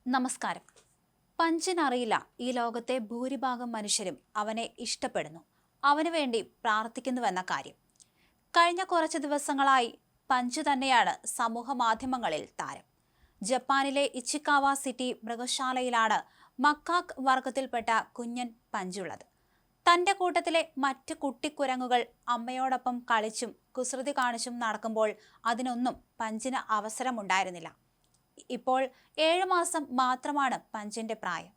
നമസ്കാരം. പഞ്ചിനറിയില്ല ഈ ലോകത്തെ ഭൂരിഭാഗം മനുഷ്യരും അവനെ ഇഷ്ടപ്പെടുന്നു, അവന് വേണ്ടി പ്രാർത്ഥിക്കുന്നുവെന്ന കാര്യം. കഴിഞ്ഞ കുറച്ച് ദിവസങ്ങളായി പഞ്ച് തന്നെയാണ് സമൂഹ മാധ്യമങ്ങളിൽ താരം. ജപ്പാനിലെ ഇച്ചിക്കാവ സിറ്റി മൃഗശാലയിലാണ് മക്കാക്ക് വർഗത്തിൽപ്പെട്ട കുഞ്ഞൻ പഞ്ചുള്ളത്. തന്റെ കൂട്ടത്തിലെ മറ്റ് കുട്ടിക്കുരങ്ങുകൾ അമ്മയോടൊപ്പം കളിച്ചും കുസൃതി കാണിച്ചും നടക്കുമ്പോൾ അതിനൊന്നും പഞ്ചിന് അവസരമുണ്ടായിരുന്നില്ല. ഇപ്പോൾ 7 മാസം മാത്രമാണ് പഞ്ചിന്റെ പ്രായം.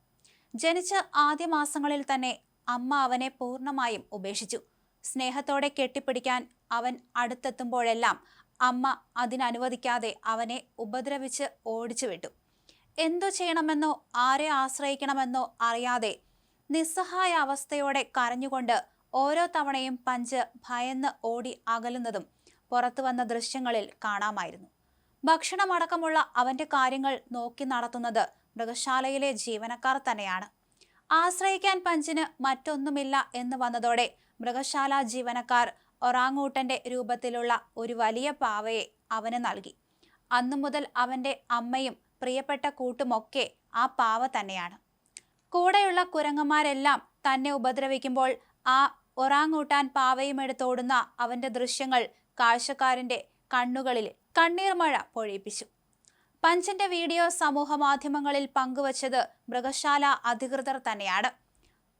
ജനിച്ച ആദ്യ മാസങ്ങളിൽ തന്നെ അമ്മ അവനെ പൂർണ്ണമായും ഉപേക്ഷിച്ചു. സ്നേഹത്തോടെ കെട്ടിപ്പിടിക്കാൻ അവൻ അടുത്തെത്തുമ്പോഴെല്ലാം അമ്മ അതിനനുവദിക്കാതെ അവനെ ഉപദ്രവിച്ച് ഓടിച്ചു വിട്ടു. എന്തു ചെയ്യണമെന്നോ ആരെ ആശ്രയിക്കണമെന്നോ അറിയാതെ നിസ്സഹായ അവസ്ഥയോടെ കരഞ്ഞുകൊണ്ട് ഓരോ തവണയും പഞ്ച് ഭയന്ന് ഓടി അകലുന്നതും പുറത്തു വന്ന ദൃശ്യങ്ങളിൽ കാണാമായിരുന്നു. ഭക്ഷണമടക്കമുള്ള അവന്റെ കാര്യങ്ങൾ നോക്കി നടത്തുന്നത് മൃഗശാലയിലെ ജീവനക്കാർ തന്നെയാണ്. ആശ്രയിക്കാൻ പഞ്ചിന് മറ്റൊന്നുമില്ല എന്ന് വന്നതോടെ മൃഗശാല ജീവനക്കാർ ഒറാങ്ങൂട്ടന്റെ രൂപത്തിലുള്ള ഒരു വലിയ പാവയെ അവന് നൽകി. അന്നു മുതൽ അവന്റെ അമ്മയും പ്രിയപ്പെട്ട കൂട്ടുമൊക്കെ ആ പാവ തന്നെയാണ്. കൂടെയുള്ള കുരങ്ങന്മാരെല്ലാം തന്നെ ഉപദ്രവിക്കുമ്പോൾ ആ ഒറാങ്ങൂട്ടാൻ പാവയും എടുത്തോടുന്ന അവന്റെ ദൃശ്യങ്ങൾ കാഴ്ചക്കാരന്റെ കണ്ണുകളിൽ കണ്ണീർ മഴ പൊഴിപ്പിച്ചു. പഞ്ചിന്റെ വീഡിയോ സമൂഹ മാധ്യമങ്ങളിൽ പങ്കുവച്ചത് മൃഗശാല അധികൃതർ തന്നെയാണ്.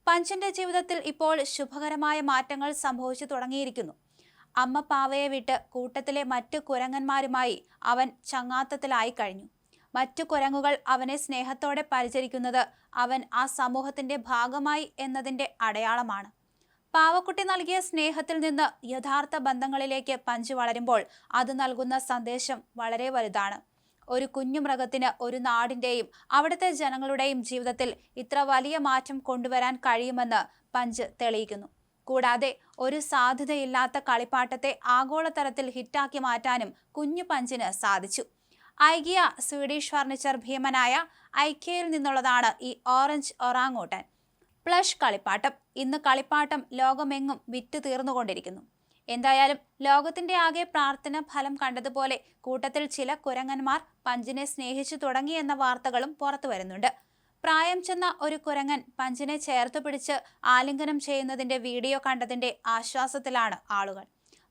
പഞ്ചിന്റെ ജീവിതത്തിൽ ഇപ്പോൾ ശുഭകരമായ മാറ്റങ്ങൾ സംഭവിച്ചു തുടങ്ങിയിരിക്കുന്നു. അമ്മ പാവയെ വിട്ട് കൂട്ടത്തിലെ മറ്റു കുരങ്ങന്മാരുമായി അവൻ ചങ്ങാത്തത്തിലായി കഴിഞ്ഞു. മറ്റു കുരങ്ങുകൾ അവനെ സ്നേഹത്തോടെ പരിചരിക്കുന്നത് അവൻ ആ സമൂഹത്തിന്റെ ഭാഗമായി എന്നതിന്റെ അടയാളമാണ്. പാവക്കുട്ടി നൽകിയ സ്നേഹത്തിൽ നിന്ന് യഥാർത്ഥ ബന്ധങ്ങളിലേക്ക് പഞ്ച് വളരുമ്പോൾ അത് നൽകുന്ന സന്ദേശം വളരെ വലുതാണ്. ഒരു കുഞ്ഞു മൃഗത്തിന് ഒരു നാടിന്റെയും അവിടുത്തെ ജനങ്ങളുടെയും ജീവിതത്തിൽ ഇത്ര വലിയ മാറ്റം കൊണ്ടുവരാൻ കഴിയുമെന്ന് പഞ്ച് തെളിയിക്കുന്നു. കൂടാതെ ഒരു സാധ്യതയില്ലാത്ത കളിപ്പാട്ടത്തെ ആഗോളതലത്തിൽ ഹിറ്റാക്കി മാറ്റാനും കുഞ്ഞു പഞ്ചിന് സാധിച്ചു. ഐകിയ സ്വീഡിഷ് ഫർണിച്ചർ ഭീമനായ ഐക്കിയയിൽ നിന്നുള്ളതാണ് ഈ ഓറഞ്ച് ഒറാങ്ങൂട്ടൻ പ്ലഷ് കളിപ്പാട്ടം. ഇന്ന് കളിപ്പാട്ടം ലോകമെങ്ങും വിറ്റ് തീർന്നുകൊണ്ടിരിക്കുന്നു. എന്തായാലും ലോകത്തിന്റെ ആകെ പ്രാർത്ഥന ഫലം കണ്ടതുപോലെ കൂട്ടത്തിൽ ചില കുരങ്ങന്മാർ പഞ്ചിനെ സ്നേഹിച്ചു തുടങ്ങിയെന്ന വാർത്തകളും പുറത്തു വരുന്നുണ്ട്. പ്രായം ചെന്ന ഒരു കുരങ്ങൻ പഞ്ചിനെ ചേർത്ത് പിടിച്ച് ആലിംഗനം ചെയ്യുന്നതിന്റെ വീഡിയോ കണ്ടതിന്റെ ആശ്വാസത്തിലാണ് ആളുകൾ.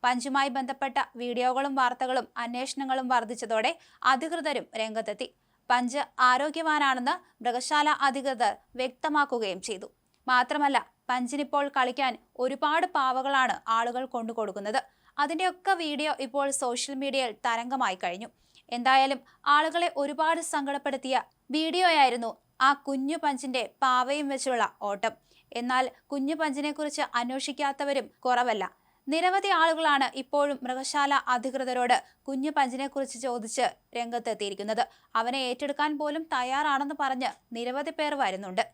പഞ്ചുമായി ബന്ധപ്പെട്ട വീഡിയോകളും വാർത്തകളും അന്വേഷണങ്ങളും വർദ്ധിച്ചതോടെ അധികൃതരും രംഗത്തെത്തി. പഞ്ച് ആരോഗ്യവാനാണെന്ന് മൃഗശാല അധികൃതർ വ്യക്തമാക്കുകയും ചെയ്തു. മാത്രമല്ല, പഞ്ചിനിപ്പോൾ കളിക്കാൻ ഒരുപാട് പാവകളാണ് ആളുകൾ കൊണ്ടുകൊടുക്കുന്നത്. അതിൻ്റെയൊക്കെ വീഡിയോ ഇപ്പോൾ സോഷ്യൽ മീഡിയയിൽ തരംഗമായി കഴിഞ്ഞു. എന്തായാലും ആളുകളെ ഒരുപാട് സങ്കടപ്പെടുത്തിയ വീഡിയോയായിരുന്നു ആ കുഞ്ഞു പഞ്ചിന്റെ പാവയും വെച്ചുള്ള ഓട്ടം. എന്നാൽ കുഞ്ഞു പഞ്ചിനെ കുറിച്ച് അന്വേഷിക്കാത്തവരും കുറവല്ല. നിരവധി ആളുകളാണ് ഇപ്പോഴും മൃഗശാല അധികൃതരോട് കുഞ്ഞു പഞ്ചിനെ കുറിച്ച് ചോദിച്ച് രംഗത്തെത്തിയിരിക്കുന്നത്. അവനെ ഏറ്റെടുക്കാൻ പോലും തയ്യാറാണെന്ന് പറഞ്ഞ് നിരവധി പേർ വരുന്നുണ്ട്.